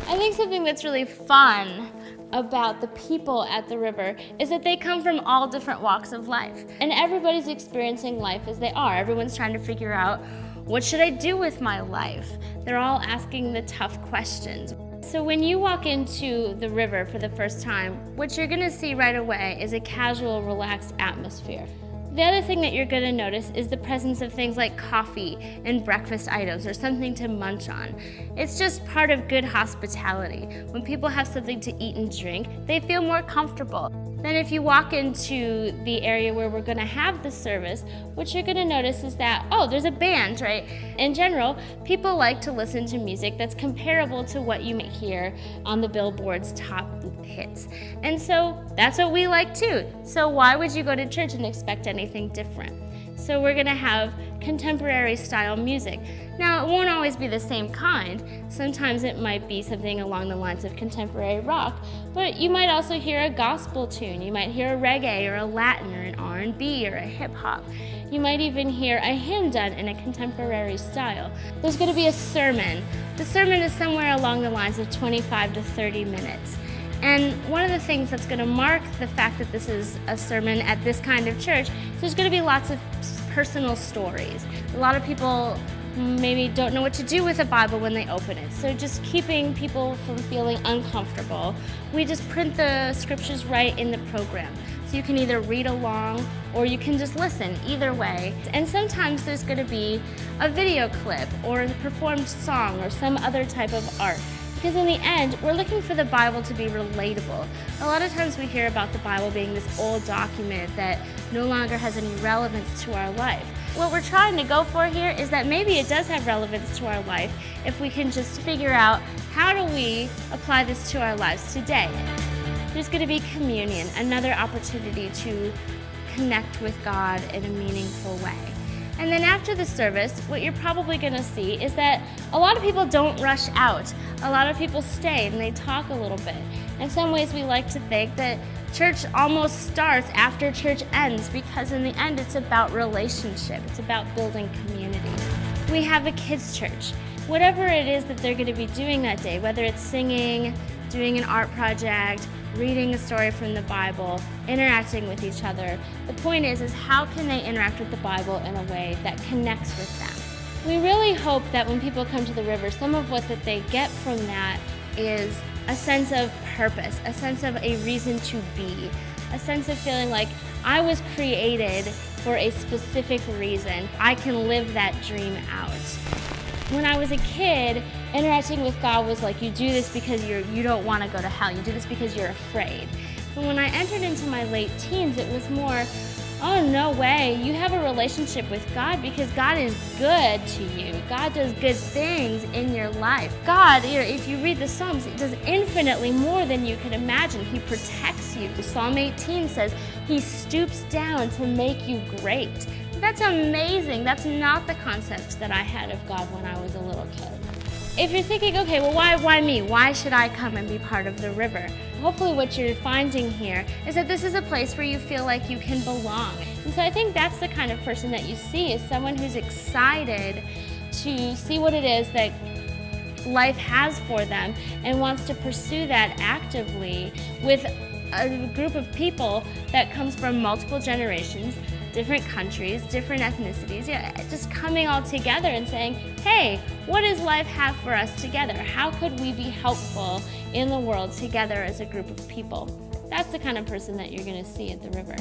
I think something that's really fun about the people at the river is that they come from all different walks of life. And everybody's experiencing life as they are. Everyone's trying to figure out, what should I do with my life? They're all asking the tough questions. So when you walk into the river for the first time, what you're gonna see right away is a casual, relaxed atmosphere. The other thing that you're going to notice is the presence of things like coffee and breakfast items or something to munch on. It's just part of good hospitality. When people have something to eat and drink, they feel more comfortable. Then if you walk into the area where we're going to have the service, what you're going to notice is that, oh, there's a band, right? In general, people like to listen to music that's comparable to what you may hear on the Billboard's top hits. And so that's what we like too. So why would you go to church and expect anything different? So we're gonna have contemporary style music. Now, it won't always be the same kind. Sometimes it might be something along the lines of contemporary rock, but you might also hear a gospel tune. You might hear a reggae or a Latin or an R&B or a hip hop. You might even hear a hymn done in a contemporary style. There's gonna be a sermon. The sermon is somewhere along the lines of 25 to 30 minutes. And one of the things that's going to mark the fact that this is a sermon at this kind of church is there's going to be lots of personal stories. A lot of people maybe don't know what to do with the Bible when they open it. So just keeping people from feeling uncomfortable, we just print the scriptures right in the program. So you can either read along or you can just listen, either way. And sometimes there's going to be a video clip or a performed song or some other type of art. Because in the end, we're looking for the Bible to be relatable. A lot of times we hear about the Bible being this old document that no longer has any relevance to our life. What we're trying to go for here is that maybe it does have relevance to our life if we can just figure out how do we apply this to our lives today. There's going to be communion, another opportunity to connect with God in a meaningful way. And then after the service, what you're probably going to see is that a lot of people don't rush out. A lot of people stay and they talk a little bit. In some ways, we like to think that church almost starts after church ends because in the end, it's about relationship. It's about building community. We have a kids' church. Whatever it is that they're going to be doing that day, whether it's singing, doing an art project, reading a story from the Bible, interacting with each other. The point is how can they interact with the Bible in a way that connects with them? We really hope that when people come to the river, some of what that they get from that is a sense of purpose, a sense of a reason to be, a sense of feeling like I was created for a specific reason. I can live that dream out. When I was a kid, interacting with God was like, you do this because you don't want to go to hell. You do this because you're afraid. But when I entered into my late teens, it was more, oh, no way. You have a relationship with God because God is good to you. God does good things in your life. God, if you read the Psalms, it does infinitely more than you can imagine. He protects you. Psalm 18 says, He stoops down to make you great. That's amazing. That's not the concept that I had of God when I was a little kid. If you're thinking, okay, well, why me? Why should I come and be part of the river? Hopefully what you're finding here is that this is a place where you feel like you can belong. And so I think that's the kind of person that you see, is someone who's excited to see what it is that life has for them and wants to pursue that actively with a group of people that comes from multiple generations, different countries, different ethnicities, just coming all together and saying, hey, what does life have for us together? How could we be helpful in the world together as a group of people? That's the kind of person that you're going to see at the river.